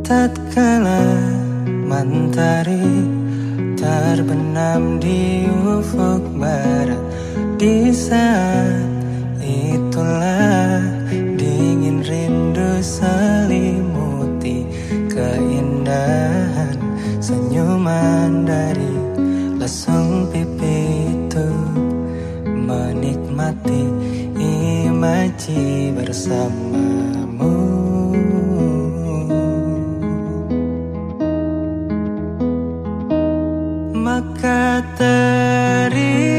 Tatkala mentari terbenam di ufuk barat, di saat itulah dingin rindu selimuti keindahan senyuman dari lesung pipi itu, menikmati imaji bersamamu. Maka terimalah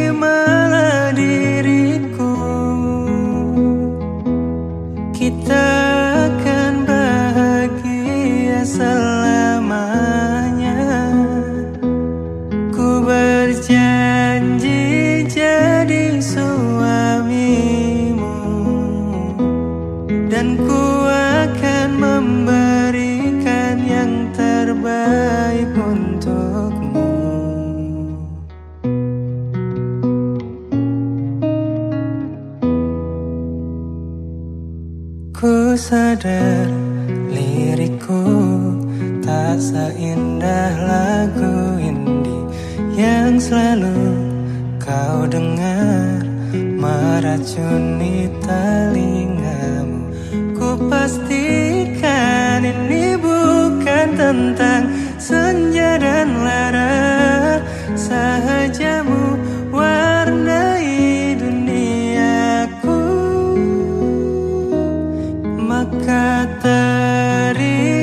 diriku, kita akan bahagia selamanya. Ku berjanji jadi suamimu, dan ku akan memberikan yang terbaik untukmu. Ku sadar lirikku tak seindah lagu indie yang selalu kau dengar meracuni telingamu. Ku pastikan ini bukan tentang senja dan lara, sahajamu warnai duniaku. Maka terimalah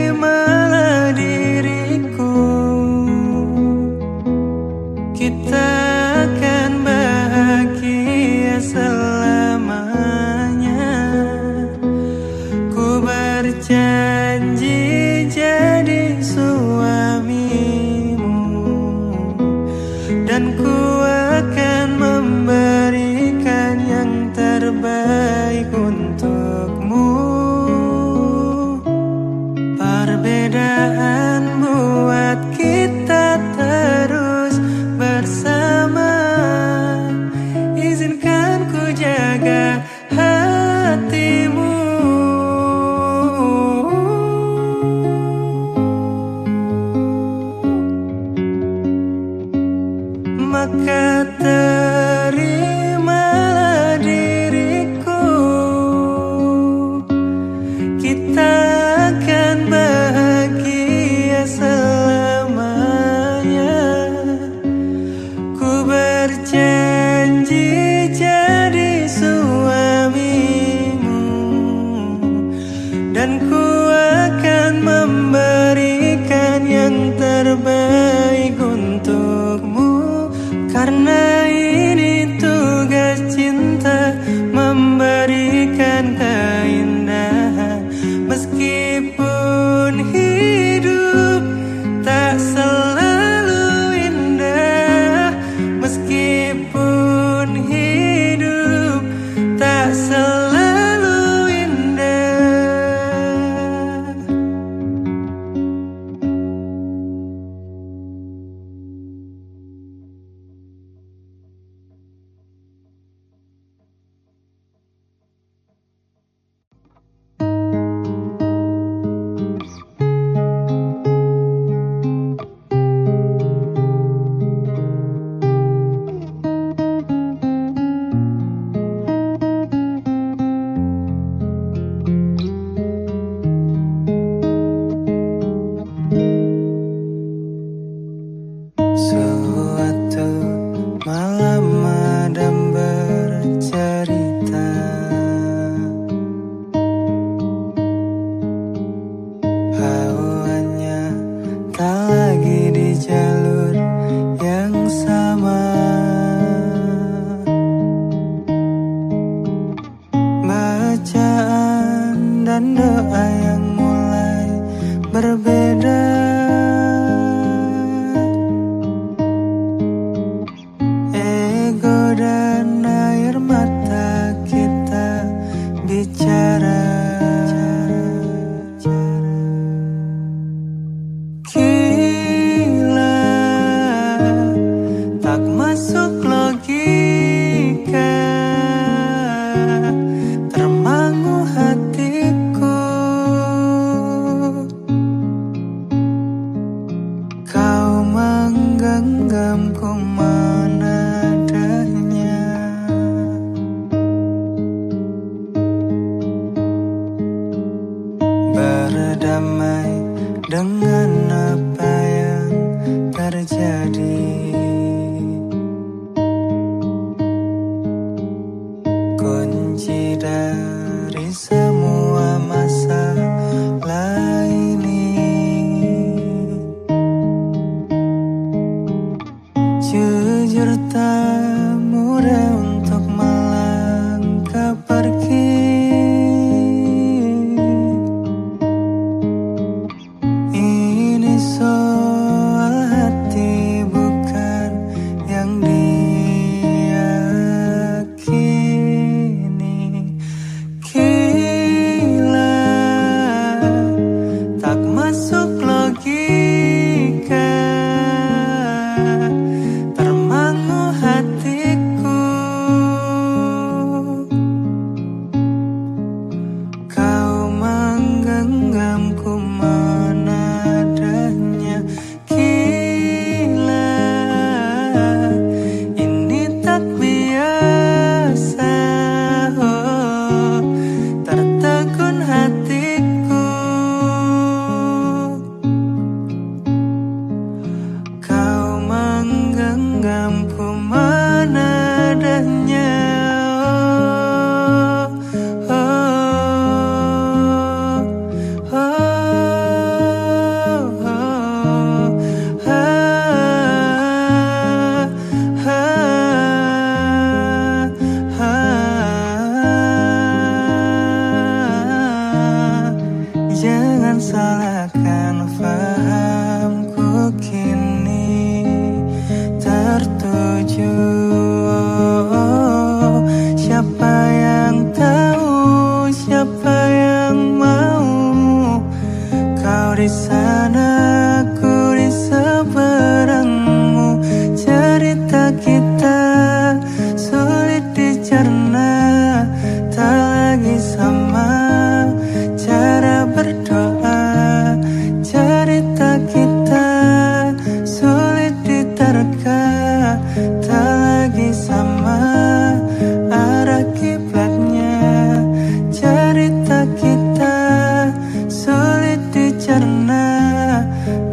diriku, kita akan bahagia selamanya. Ku berjanji jadi suamimu, dan ku akan memberikan yang terbaik untukmu. Perbedaan buat kita terus bersama. Izinkan ku jaga hatimu. Maka terimalah diriku, kita akan bahagia selamanya. Ku berjanji jadi suamimu, dan ku akan memberikan yang terbaik untukmu. Karena ini tugas cinta, memberikan keindahan. Meskipun hidup tak selalu indah, meskipun hidup tak selalu indah. berdamai dengan apa yang terjadi. Kunci dari semua masalah ini, jujur tak mudah untuk melangkah pergi. Ini soal hati bukan yang diyakini. Gila, tak masuk logika, termangu hatiku. Kau menggenggamku menadanya. Gila, ini tak biasa. Oh, tertegun hatiku. Kau menggenggamku menadanya. Oh, oh, oh, oh, jangan salahkan fahamku kini tertuju. Siapa yang tahu, siapa yang mau? Kau di sana, aku di seberangmu. Cerita kita sulit dicerna, tak lagi sama cara berdoa. Cerita kita sulit diterka, tak lagi sama arah kiblatnya. Cerita kita sulit dicerna,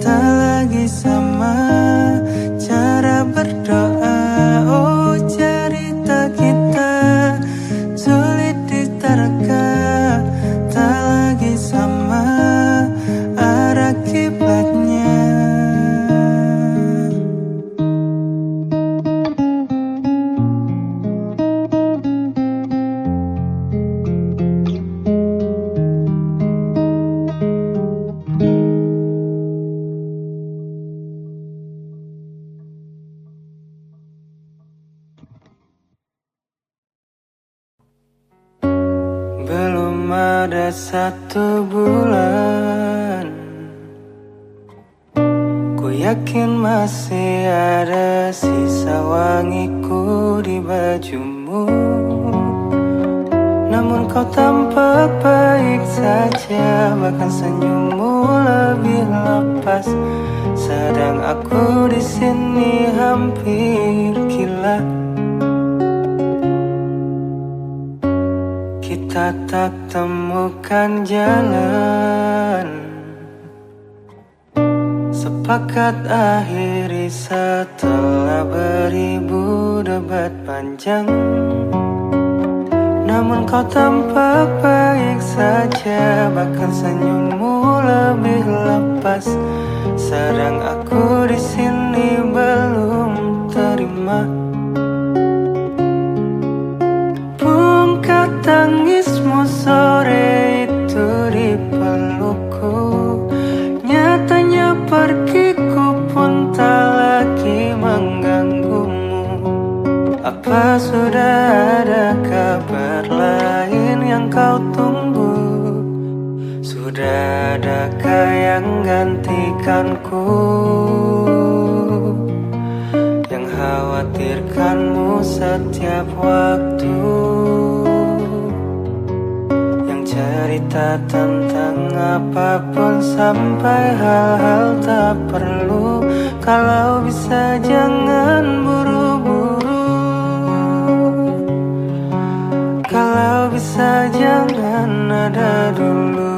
tak lagi sama cara berdoa. Oh, cerita kita sulit diterka, tak lagi sama arah kiblatnya. Belum ada 1 bulan, ku yakin masih ada sisa wangiku di bajumu. Namun kau tampak baik saja, bahkan senyummu lebih lepas. Sedang aku di sini hampir gila. Kita tak temukan jalan, sepakat akhiri setelah beribu debat panjang. Namun kau tampak baik saja, bahkan senyummu lebih lepas. Sedang aku di sini belum terima. Bungkak tangismu sore itu di pelukku. Nyatanya pergiku pun tak lagi mengganggumu. Apa sudah ada kabar lain yang kau tunggu? Sudah adakah yang gantikanku, yang khawatirkanmu setiap waktu, yang cerita tentang apapun sampai hal-hal tak perlu. Kalau bisa jangan buru-buru, kalau bisa jangan ada dulu.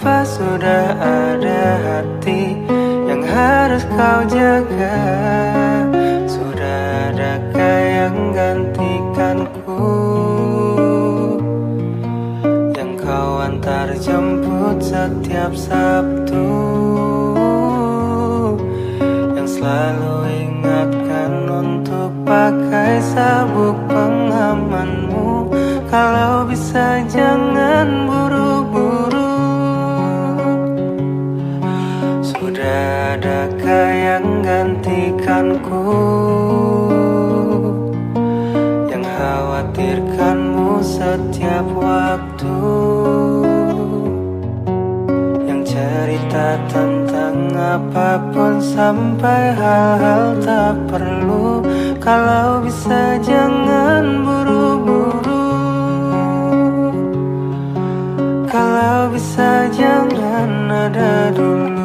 Apa sudah ada hati yang harus kau jaga? Sudah adakah yang gantikanku, yang kau antar jemput setiap Sabtu, yang selalu ingatkan untuk pakai sabuk pengamanmu? Kalau bisa jangan buru-buru. Sudah adakah yang gantikanku, yang khawatirkanmu setiap waktu, yang cerita tentang apapun sampai hal-hal tak perlu? Kalau bisa jangan buru-buru. Kalau bisa jangan ada dulu.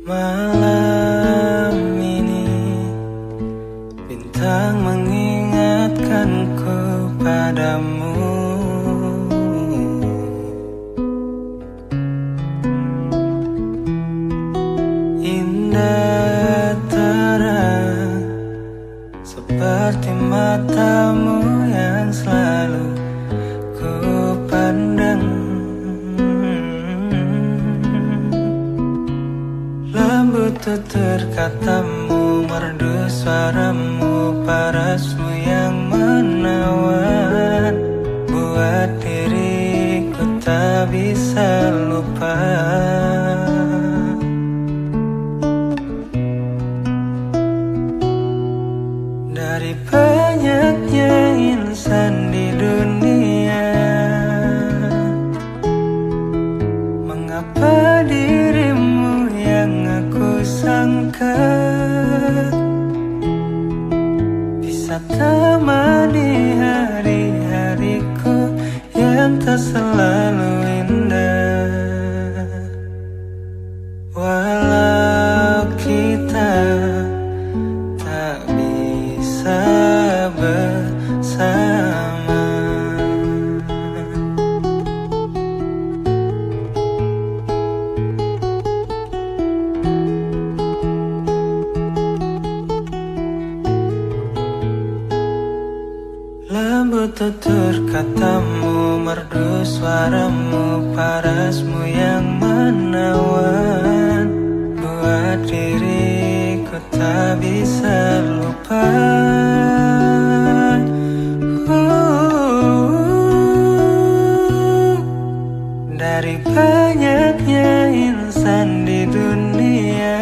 Malam ini bintang mengingatkanku padamu. Indah terang seperti matamu yang selalu ku pandang. Lembut tutur katamu, merdu suaramu, parasmu yang menawan, buat diriku tak bisa lupa. Dari banyaknya insan di dunia, mengapa dirimu yang aku sangka bisa temani hari-hariku yang tak selalu indah. Walau kita tak bisa bersama, lembut tutur katamu, merdu suaramu, parasmu yang menawan, buat diriku tak bisa lupa. Dari banyaknya insan di dunia,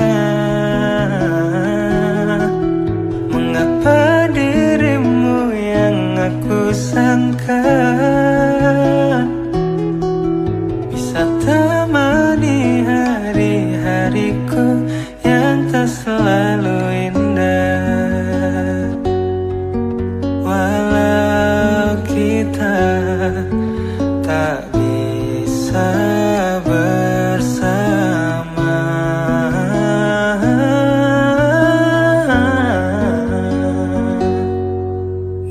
mengapa dirimu yang aku sangka bisa temani hari-hariku yang tak selalu indah. Walau kita tak bisa bersama,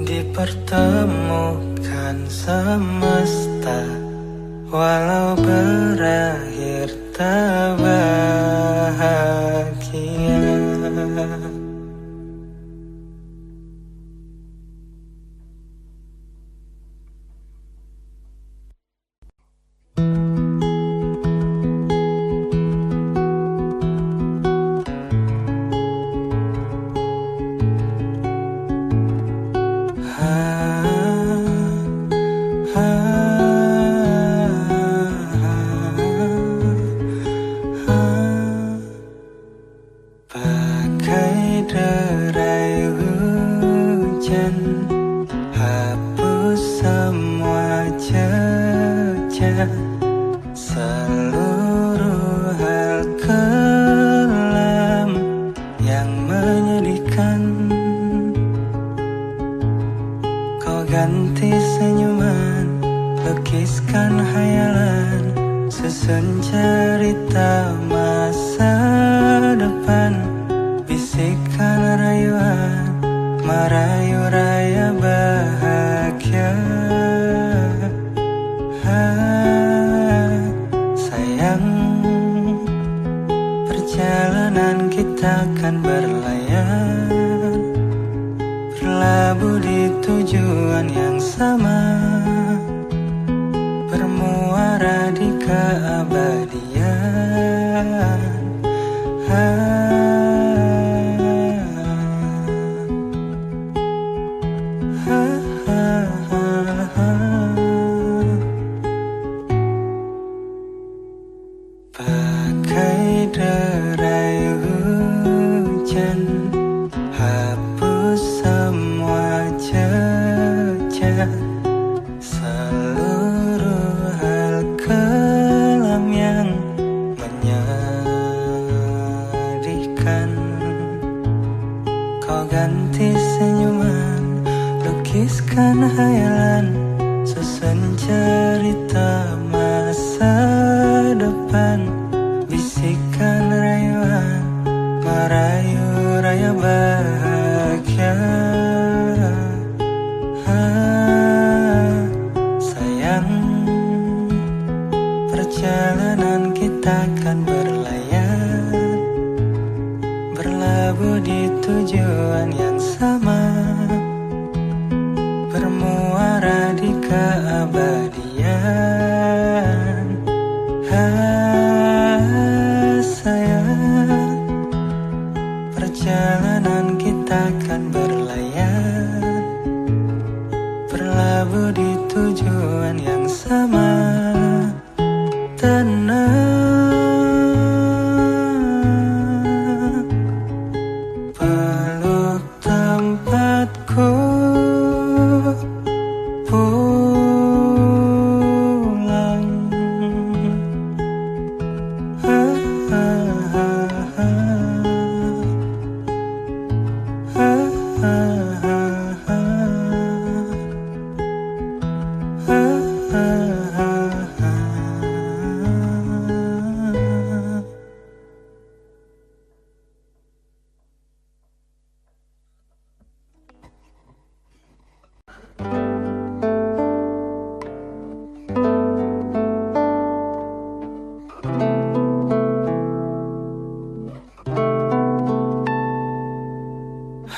dipertemukan semesta, walau berakhir tak bahagia. Seluruh hal kelam yang menyedihkan kau ganti senyuman, lukiskan hayalan, susun cerita masa depan, bisikan rayuan, merayu raya bahagia. Sayang, perjalanan kita akan berlayar, berlabuh di tujuan yang sama, bermuara di keabadian. Bagai derai hujan, hapus semua jejak, seluruh hal kelam yang menyedihkan. Kau ganti senyuman, lukiskan hayalan, susun cerita masa depan, bisikan rayuan, merayu raya bahagia. Sayang, perjalanan kita akan berlayar, berlabuh di tujuan yang sama, bermuara di keabadian. Sayang, perjalanan kita akan berlayar, berlabuh di tujuan yang sama. Tenang, peluk tempatku, pulang.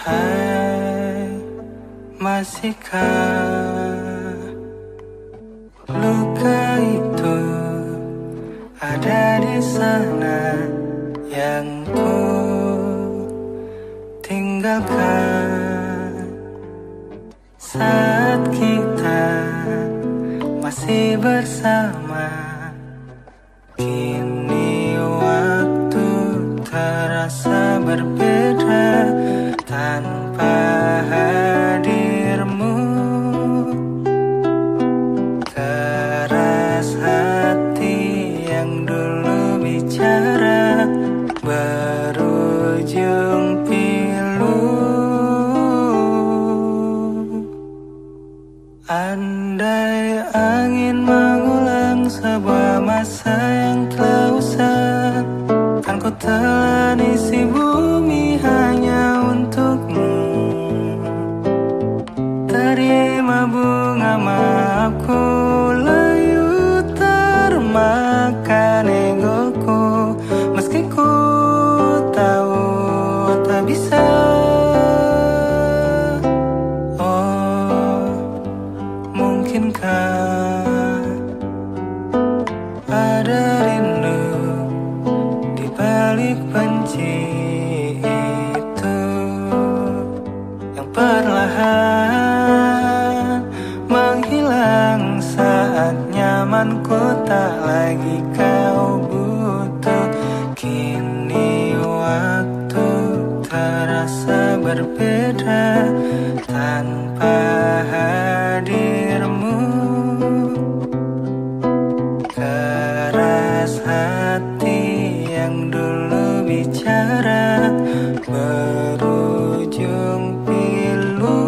Hai, masihkah luka itu ada di sana yang ku tinggalkan saat kita masih bersama? Kini waktu terasa berbeda tanpa hadirmu. Keras hati yang dulu bicara berujung pilu. Andai angin mengulang sebuah masa yang telah usang, kan ku telan isi bumi hanya untukmu. Terima bunga maafku, layu termakan egoku, meski ku tahu tak bisa. Oh, mungkinkah ada rindu di balik benci itu yang perlahan menghilang saat nyamanku tak lagi kau butuh. Kini waktu terasa berbeda tanpa hadirmu. Keras batas hati yang dulu bicara berujung pilu.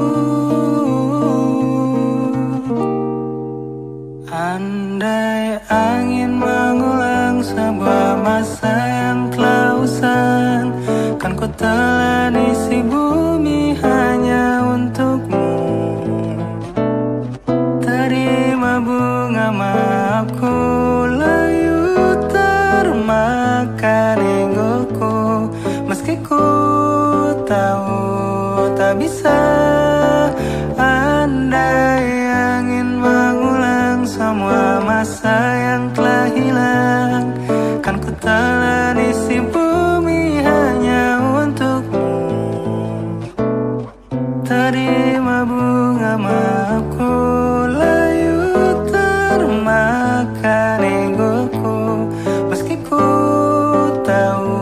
Andai angin mengulang sebuah masa yang telah usang, kan ku telan isi bumi hanya untukmu. Terima bunga maafku, layu termakan egoku, meski ku tahu tak bisa. Andai angin mengulang semua masa yang telah hilang, kan ku telan isi bumi hanya untukmu. Terima bunga maafku, layu termakan egoku, meski ku tahu,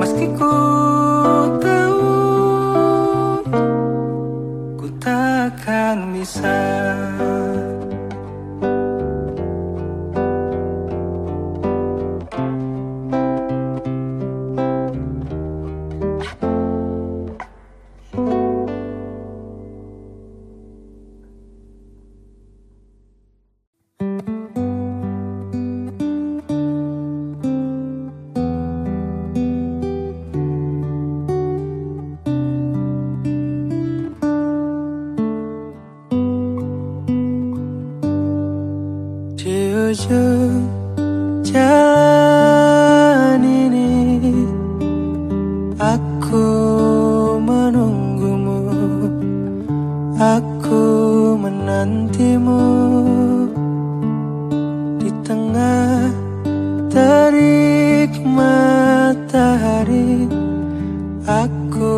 meski ku tahu, ku takkan bisa. Di ujung jalan ini aku menunggumu, aku menantimu. Di tengah terik matahari aku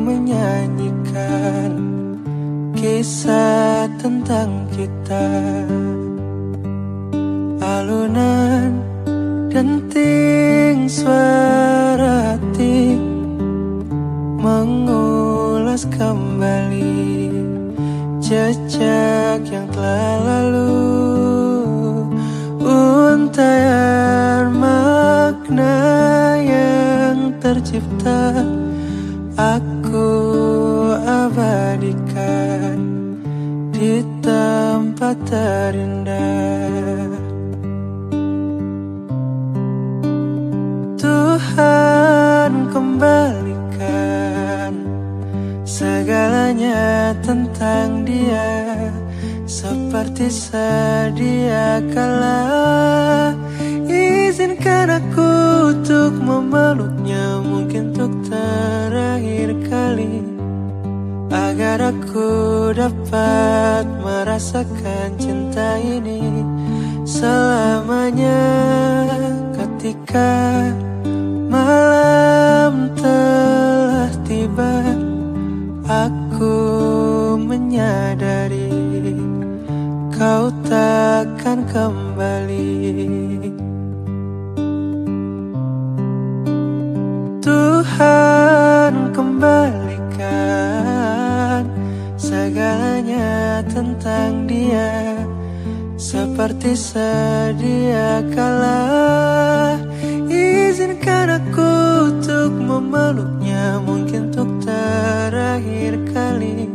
menyanyikan kisah tentang kita. Alunan denting suara hati mengulas kembali jejak yang telah lalu. Untaian makna yang tercipta aku abadikan di tempat terindah. Tuhan kembalikan segalanya tentang dia seperti sedia kala. Izinkan aku untuk memeluknya, mungkin untuk terakhir kali, agar aku dapat merasakan cinta ini selamanya. Ketika malam telah tiba, aku menyadari kau takkan kembali. Tuhan kembalikan segalanya tentang dia seperti sedia kala. Izinkan aku untuk memeluknya, mungkin untuk terakhir kali,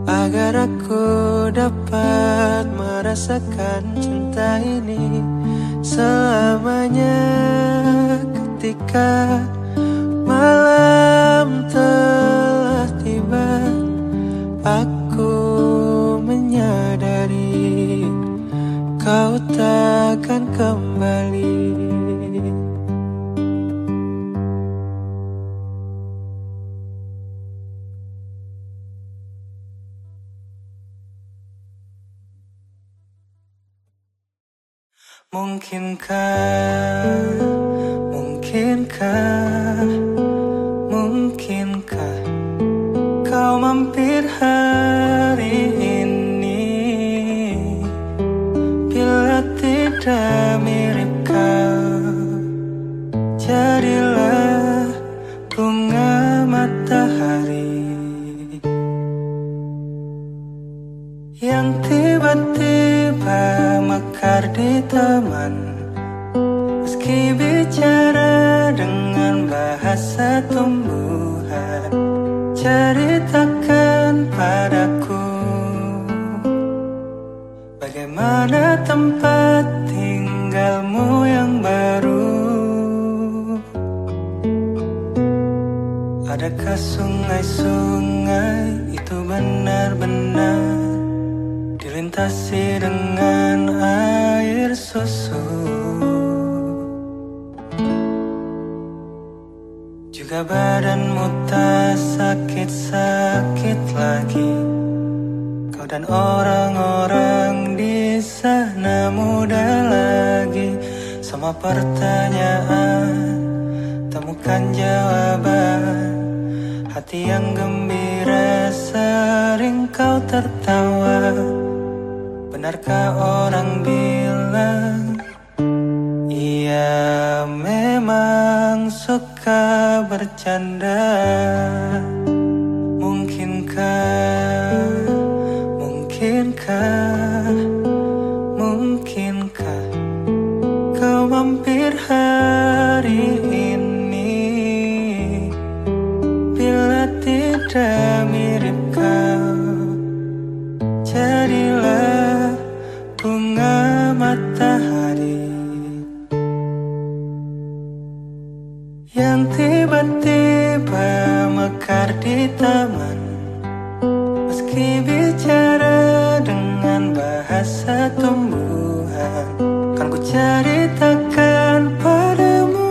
agar aku dapat merasakan cinta ini selamanya. Ketika malam telah tiba, aku menyadari kau takkan kembali. Mungkinkah, mungkinkah, mungkinkah kau mampir hari ini? Bila tidak mirip kau, jadilah bunga matahari yang tiba-tiba tanpa mekar di teman. Meski bicara dengan bahasa tumbuhan, ceritakan padaku bagaimana tempat tinggalmu yang baru. Adakah sungai-sungai itu benar-benar dilintasi dengan air susu? Juga badanmu tak sakit-sakit lagi. Kau dan orang-orang di sana muda lagi. Semua pertanyaan temukan jawaban. Hati yang gembira sering kau tertawa. Benarkah orang bilang ia memang suka bercanda? Mungkinkah kau mampir hari ini? Bila tidak mirip kau, jadilah bunga matahari yang tiba-tiba mekar di taman. Meski bicara dengan bahasa tumbuhan, kan ku ceritakan padamu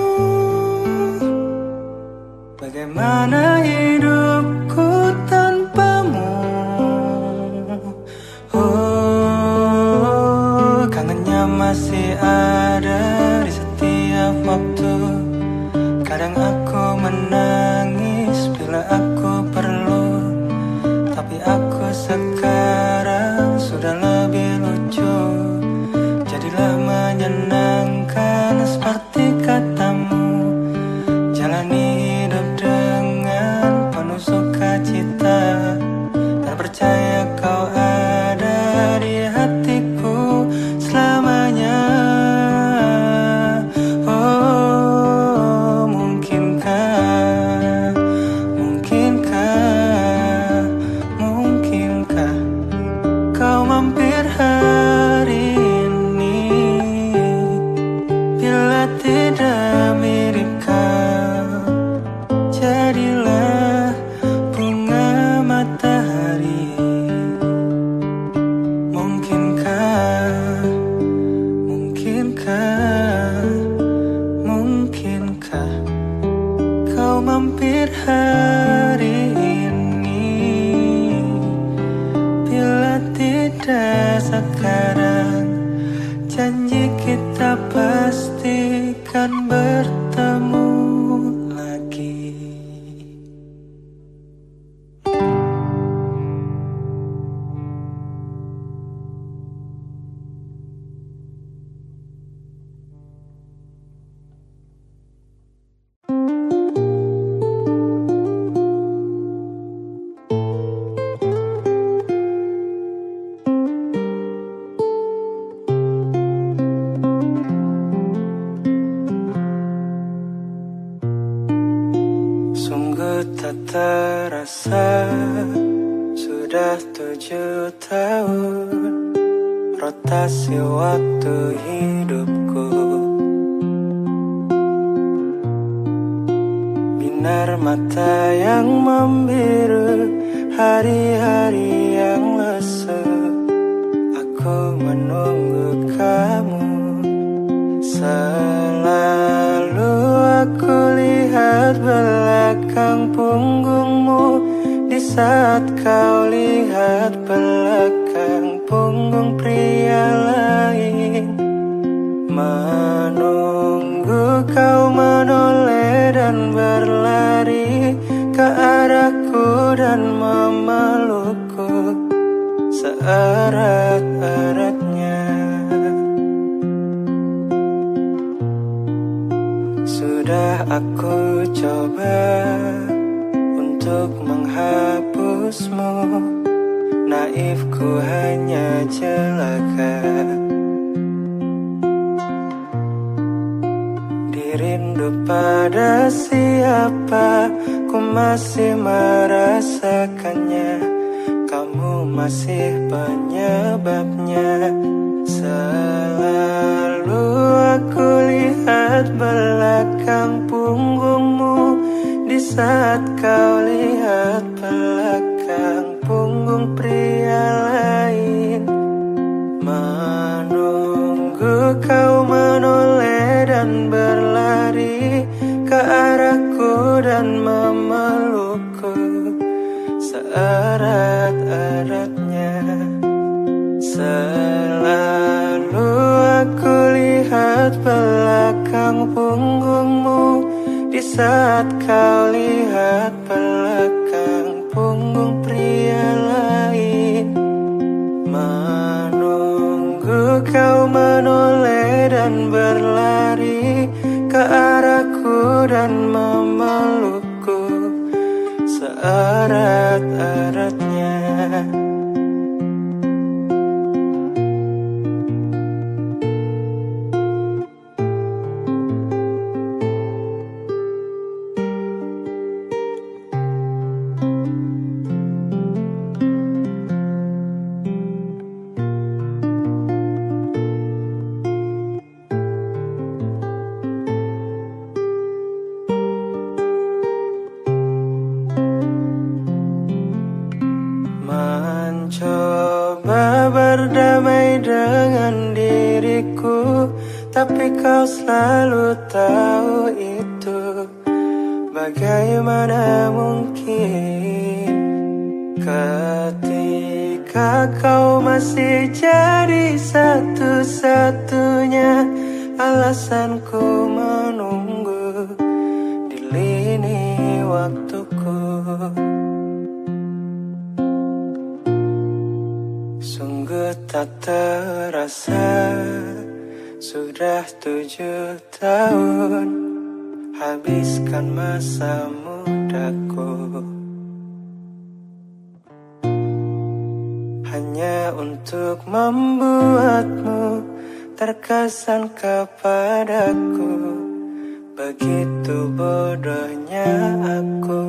bagaimana hidupku tanpamu. Oh, kangennya masih ada di setiap waktu. Kadang aku menangis bila aku perlu, tapi aku sekarang sudah lebih lucu. Jadilah menyenangkan seperti katamu. Jalani hidup dengan penuh sukacita, dan percaya kau ada di hatiku selamanya. Oh, mungkinkah kau mampir hari ini? Bila tidak mirip kau, jadilah bunga matahari. Mungkinkah kau mampir hari ini? Bila tidak sekarang, janji kita pastikan bertemu lagi. Sungguh tak terasa sudah 7 tahun rotasi waktu hidupku. Binar mata yang membiru, hari-hari yang lesu. Aku menunggu kamu. Selalu aku lihat belakang punggungmu di saat kau lihat belakang punggung pria lain. Menunggu kau menoleh dan berlari ke arahku dan memelukku seerat-eratnya. Sudah aku coba untuk menghapusmu, naifku hanya celaka. pada siapa ku masih merasakannya. Kamu masih penyebabnya. Selalu aku lihat belakang punggungmu di saat kau lihat belakang punggung pria lain. Menunggu kau menoleh dan berlari ke arahku dan memelukku seerat-eratnya. Selalu aku lihat belakang punggungmu di saat kau lihat belakang punggung pria lain. Menunggu kau menoleh dan berlari ke arahku dan memelukku seerat-eratnya. Mencoba berdamai dengan diriku, tapi kau selalu tahu itu. Bagaimana mungkin ketika kau masih jadi satu-satunya alasanku menunggu di lini waktuku. Sungguh tak terasa sudah 7 tahun habiskan masa mudaku hanya untuk membuatmu terkesan kepadaku. Begitu bodohnya aku.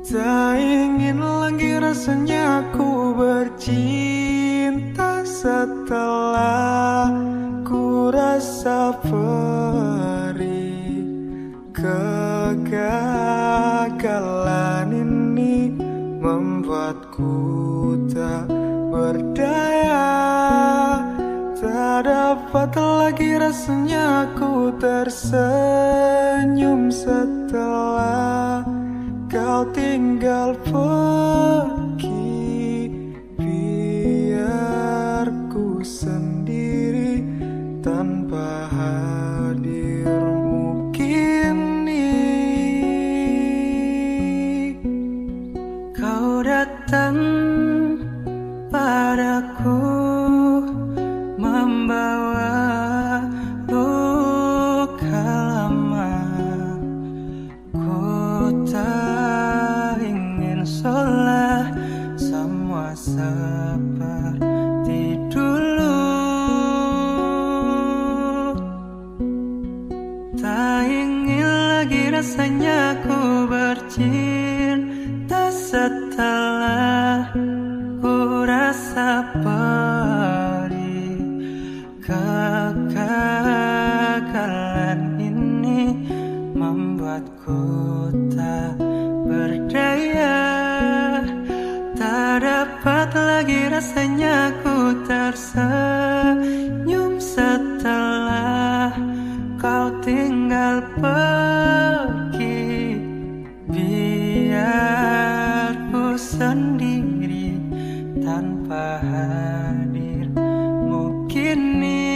Tak ingin lagi rasanya ku bercinta setelah ku rasa perih. Kegagalan ini membuatku tak berdaya. Tak dapat lagi rasanya ku tersenyum setelah kau tinggal pergi. Biar ku sendiri tanpa hadirmu kini. Kau datang padaku membawa luka lama. Ku tak ingin sholat semua seperti dulu. rasanya ku bercinta setelah ku rasa perih. Kegagalan ini membuatku tak berdaya. Tak dapat lagi rasanya ku tersenyum setelah kau tinggal pergi. Biar ku sendiri tanpa hadirmu kini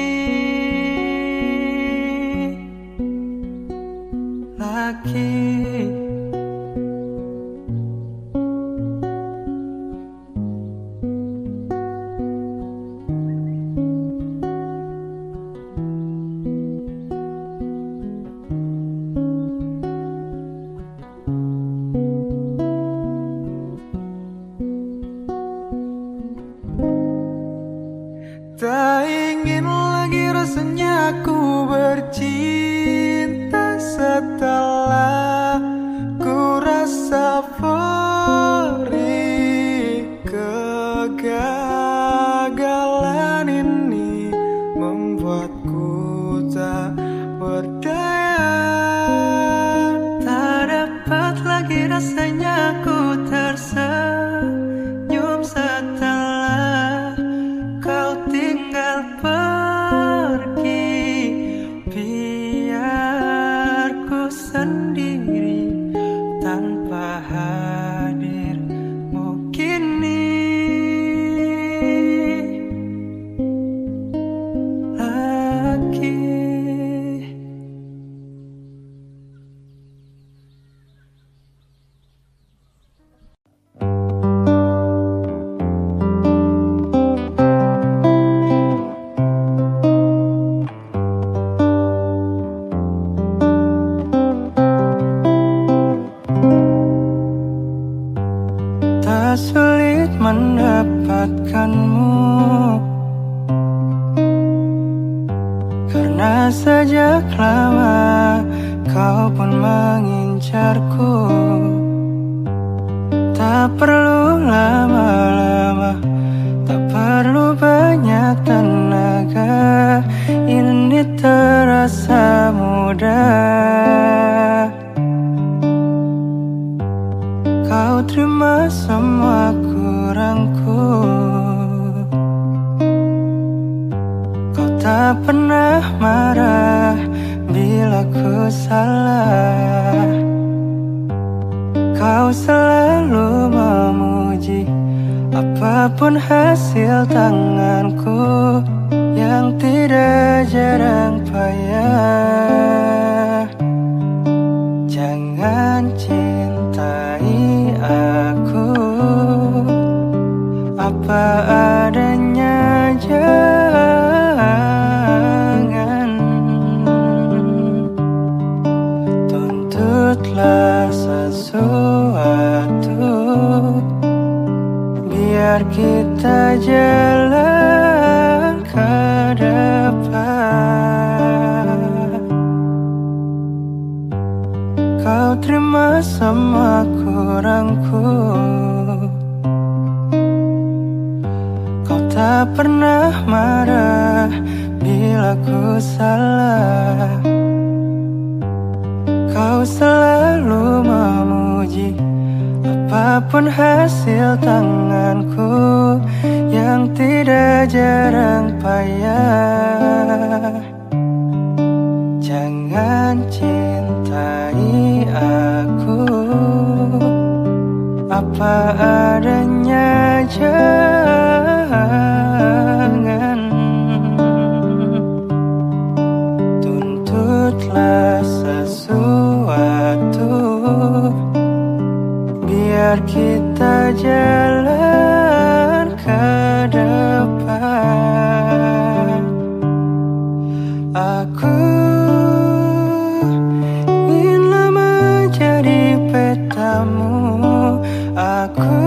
lagi. Tak ingin lagi rasanya ku bercinta setelah ku rasa perih. Kegagalan ini membuatku tak berdaya. Tak dapat lagi rasanya ku tersenyum setelah kau tinggal pergi. Biar ku sendiri tanpa hadirmu kini lagi. Tak sulit mendapatkanmu, karena sejak lama kau pun mengincarku. Tak perlu lama-lama, tak perlu banyak tenaga, ini terasa mudah. Kau terima semua kurangku, kau tak pernah marah bila ku salah. Kau selalu memuji apapun hasil tanganku yang tidak jarang payah. Jangan cintai aku apa adanya, jangan tuntutlah sesuatu. Biar kita jalan ke depan. Kau terima semua kurangku, kau tak pernah marah bila ku salah. Kau selalu memuji apapun hasil tanganku yang tidak jarang payah. Jangan cintai aku apa adanya, jangan tuntutlah sesuatu. Biar kita jalan ke depan. Aku ingin menjadi petamu. Aku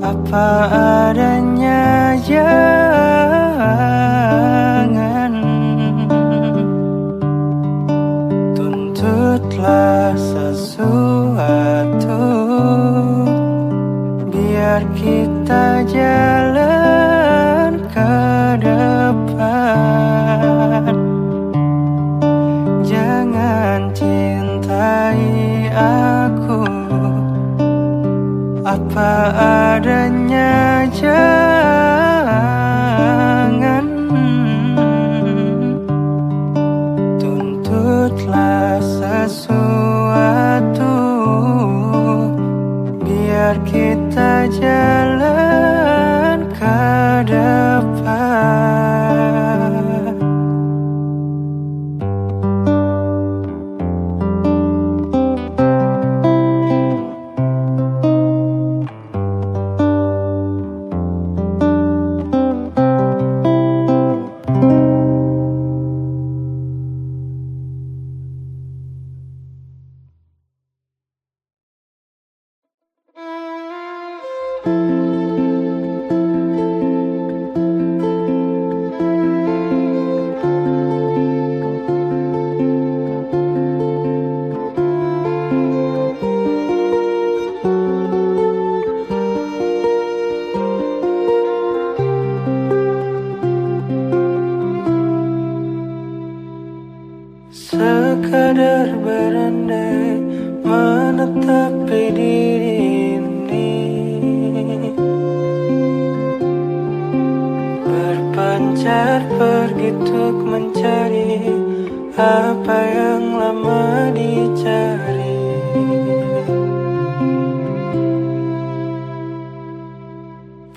apa adanya, jangan tuntutlah sesuatu. Biar kita jalan ke depan. Jangan cintai aku apa adanya, jangan tuntutlah sesuatu. Biar kita jalan ke depan. Sekadar berandai menetapi diri ini, berpencar pergi untuk mencari apa yang lama dicari.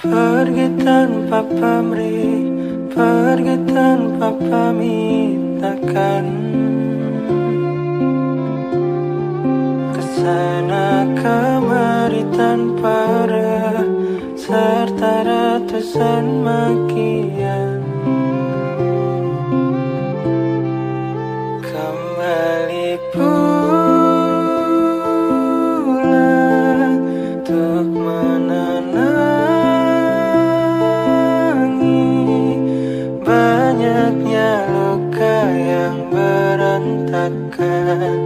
Pergi tanpa pamrih, pergi tanpa pamintakan, kesana kemari tanpa arah serta ratusan makian. Kembali pulang untuk menenangi banyaknya luka yang berantakan.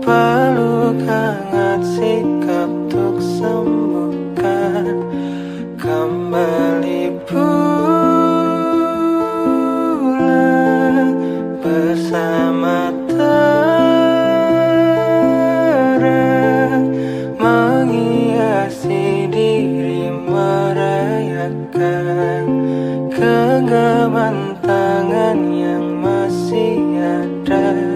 Peluk hangat sikap untuk sembuhkan. Kembali pulang bersama terang menghiasi diri, merayakan genggaman tangan yang masih ada.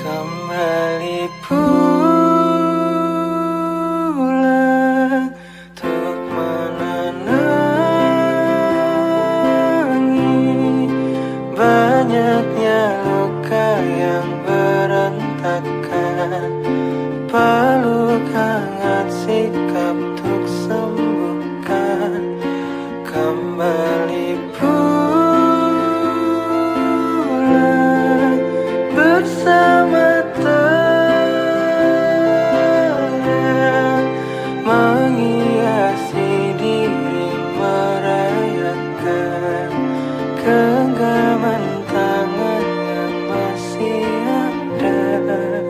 Kembali pulang untuk menenangi banyaknya luka yang berantakan. Peluk hangat sikap untuk sembuhkan. Kembali pulang bersama terang menghiasi diri, merayakan genggaman tangan yang masih ada.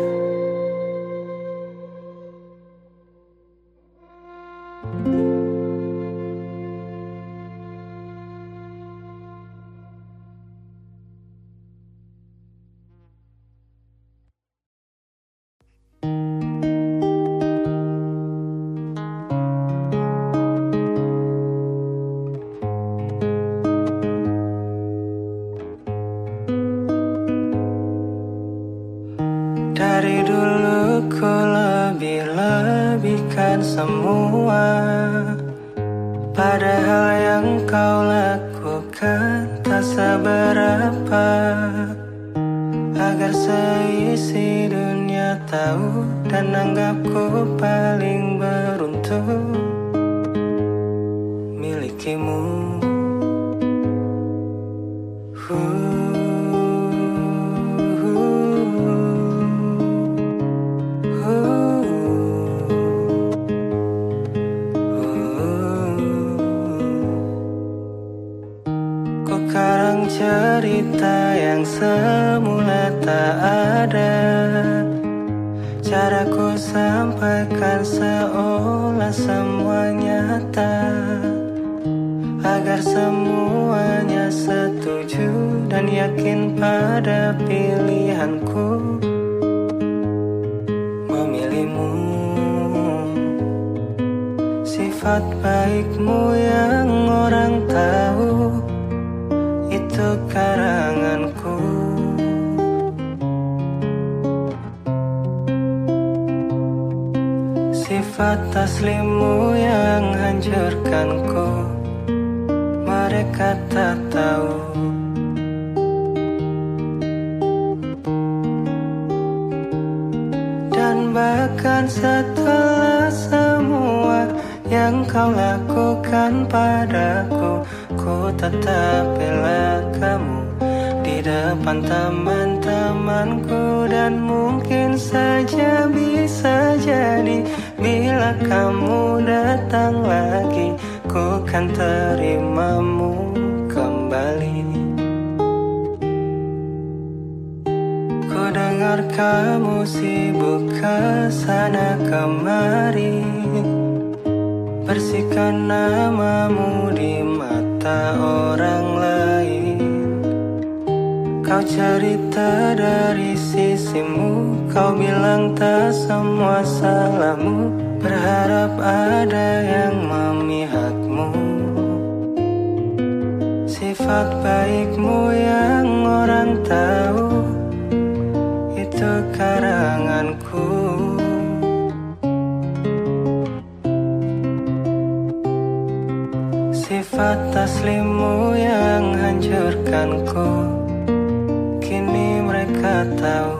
semua. Padahal yang kau lakukan tak seberapa. Agar seisi dunia tahu dan anggapku paling beruntung milikimu. Ku karang cerita yang semula tak ada. Cara ku sampaikan seolah semua nyata. Agar semuanya setuju dan yakin pada pilihanku memilihmu. Sifat baikmu yang orang tahu itu karanganku. Sifat aslimu yang hancurkanku mereka tak tahu. Dan bahkan setelah semua yang kau lakukan padaku, ku tetap bela kamu di depan teman-temanku. Dan mungkin saja bisa jadi bila kamu datang lagi, ku kan terimamu kembali. Ku dengar kamu sibuk kesana kemari, bersihkan namamu di mata orang lain. Kau cerita dari sisimu, kau bilang tak semua salahmu, berharap ada yang memihakmu. Sifat baikmu yang orang tahu itu karanganku. Sifat aslimu yang hancurkanku, kini mereka tahu.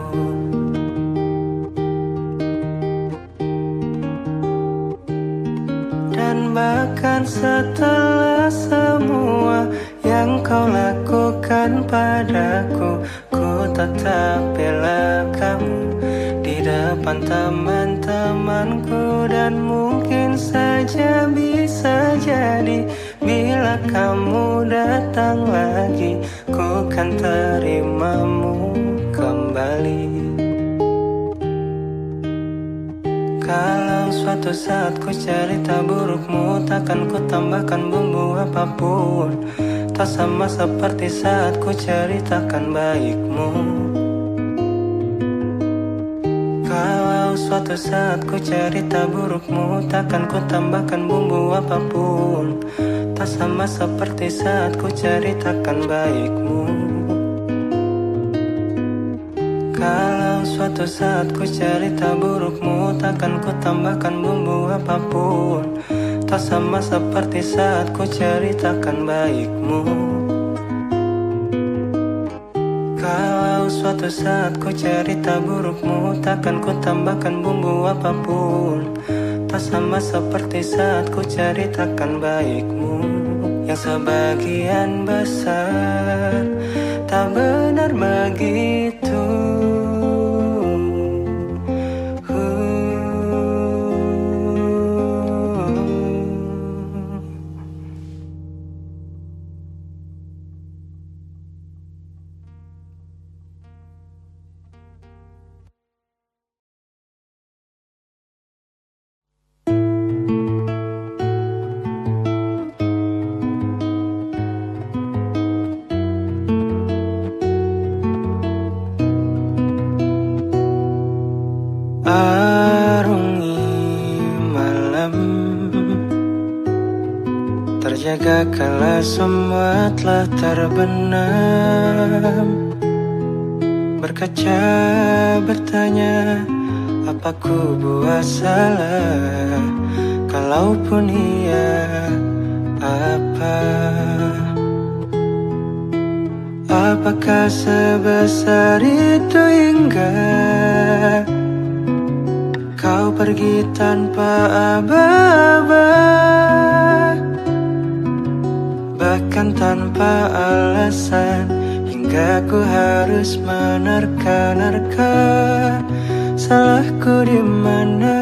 Dan bahkan setelah semua yang kau lakukan padaku, ku tetap bela kamu di depan teman-temanku. Dan mungkin saja bisa jadi bila kamu datang lagi, ku kan terimamu kembali. Kalau suatu saat ku cerita burukmu, takkan ku tambahkan bumbu apapun. Tak sama seperti saat ku ceritakan baikmu. Kalau suatu saat ku cerita burukmu, takkan ku tambahkan bumbu apapun. Tak sama seperti saat ku ceritakan baikmu. Kalau suatu saat ku cerita burukmu, takkan ku tambahkan bumbu apapun. Tak sama seperti saat ku ceritakan baikmu. Kalau suatu saat ku cerita burukmu, takkan ku tambahkan bumbu apapun. Tak sama seperti saat ku ceritakan baikmu. Yang sebagian besar tak benar begitu. Arungi malam, terjaga kala semua telah terbenam. Berkaca bertanya, apa ku buat salah? Kalaupun iya, apa? Apakah sebesar itu hingga kau pergi tanpa aba-aba, bahkan tanpa alasan, hingga ku harus menerka-nerka salahku di mana?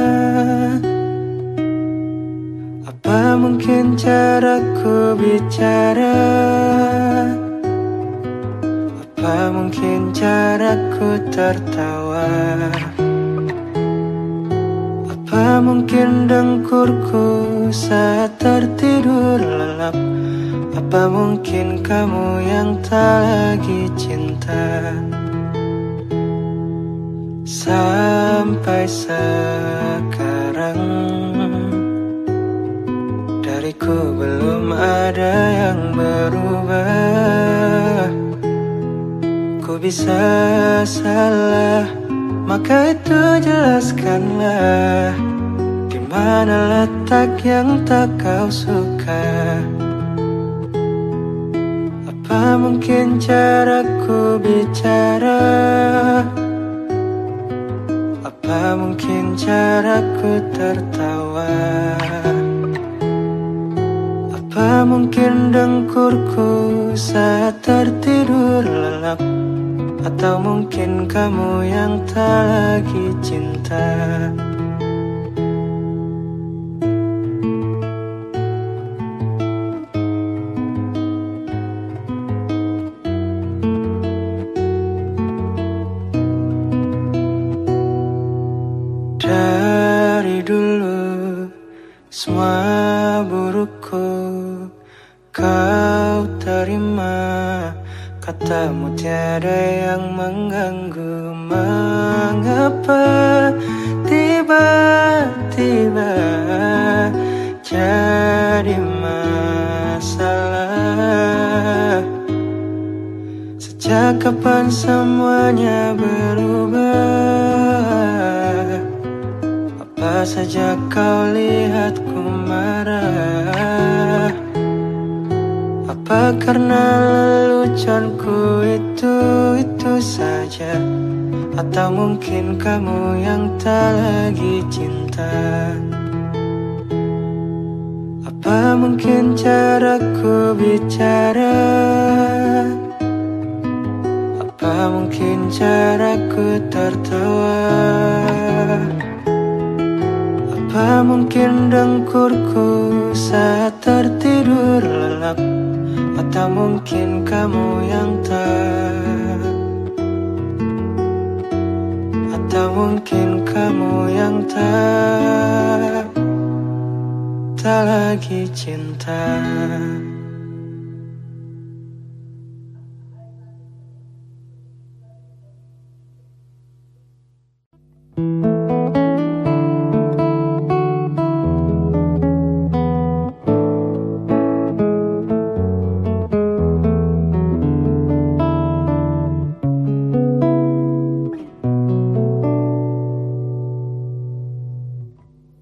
Apa mungkin caraku bicara? Apa mungkin caraku tertawa? Apa mungkin dengkurku saat tertidur lelap? Apa mungkin kamu yang tak lagi cinta? Sampai sekarang dariku belum ada yang berubah. Ku bisa salah, maka itu jelaskanlah di mana letak yang tak kau suka. Apa mungkin caraku bicara? Apa mungkin caraku tertawa? Apa mungkin dengkurku saat tertidur lelap? Atau mungkin kamu yang tak lagi cinta? Dari dulu semua burukku kau terima, katamu tiada yang mengganggu. Mengapa tiba-tiba jadi masalah? Sejak kapan semuanya berubah? Apa saja kau lihatku marah? Apa karena leluconku itu saja? Atau mungkin kamu yang tak lagi cinta? Apa mungkin caraku bicara? Apa mungkin caraku tertawa? Apa mungkin dengkurku saat tertidur lelap? Atau mungkin kamu yang tak? Atau mungkin kamu yang tak lagi cinta?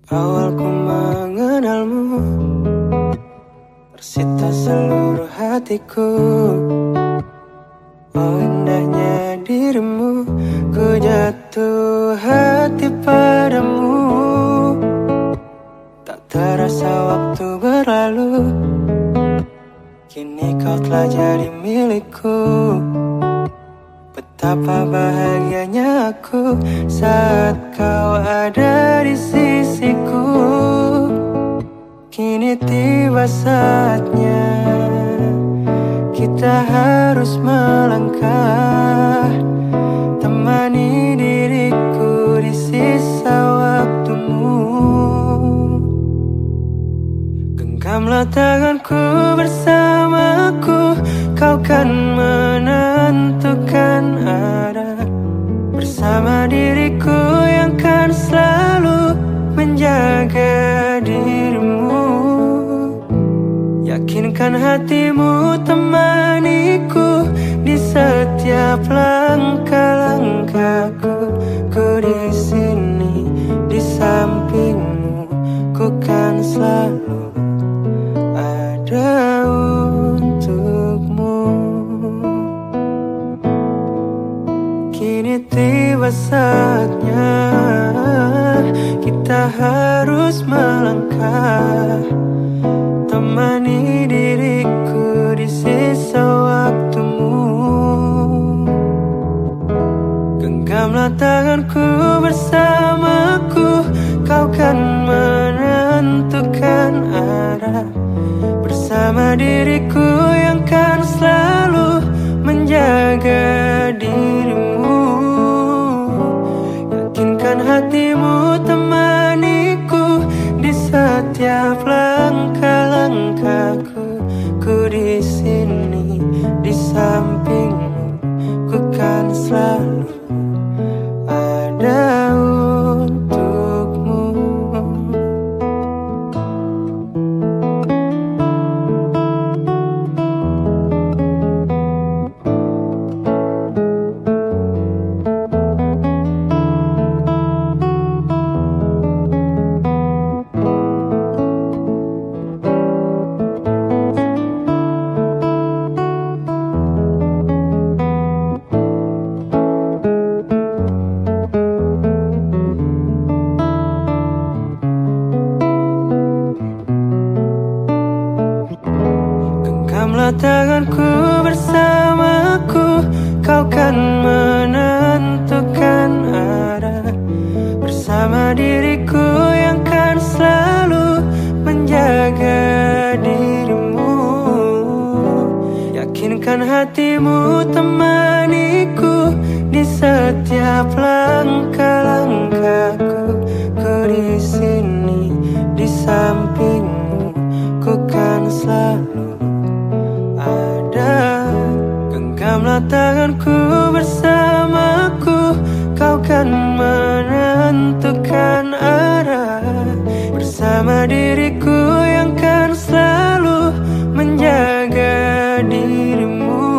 Awal ku mengenalmu, tersita seluruh hatiku. Oh indahnya dirimu, ku jatuh hati padamu. Tak terasa waktu berlalu, kini kau telah jadi milikku. Betapa bahagianya aku saat kau ada di sisiku. Kini tiba saatnya kita harus melangkah. Temani diriku di sisa waktumu. Genggamlah tanganku bersamaku, kau kan menentukan arah. Bersama diriku yang kan selalu menjaga dirimu. Yakinkan hatimu temaniku di setiap langkah-langkahku. Ku di sini di sampingmu, ku kan selalu ada untukmu. Kini tiba saatnya kita harus melangkah, temani diriku di sisa waktumu. Genggamlah tanganku bersamaku, kau kan menentukan arah. Bersama diriku yang kan selalu menjaga dirimu. Yakinkan hatimu temaniku di setiap langkah-langkahku. Ku di sini di sampingmu, ku kan selalu ada untukmu. Genggamlah tanganku bersamaku, kau kan menentukan arah. Bersama diriku yang kan selalu menjaga dirimu. Yakinkan hatimu temaniku di setiap langkah-langkahku. Ku di sini di sampingmu, ku kan selalu ada. Genggamlah tanganku bersamaku, kau kan menentukan arah. Bersama diriku yang kan selalu menjaga dirimu.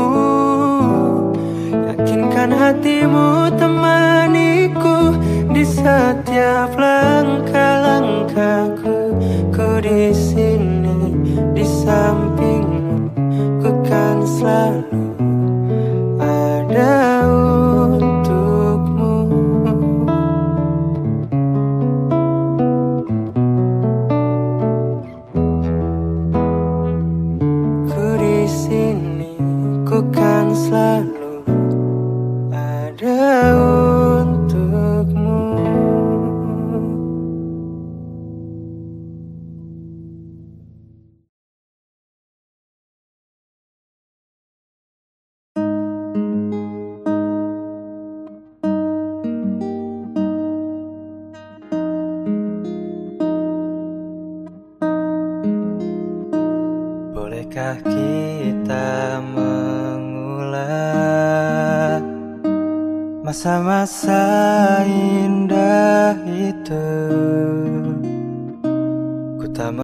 Yakinkan hatimu temaniku di setiap langkah-langkahku. Ku di sini di sampingmu, ku kan selalu ada untukmu. Ku di sini, ku kan selalu ada untukmu. Bolehkah kita mengulang masa-masa indah itu?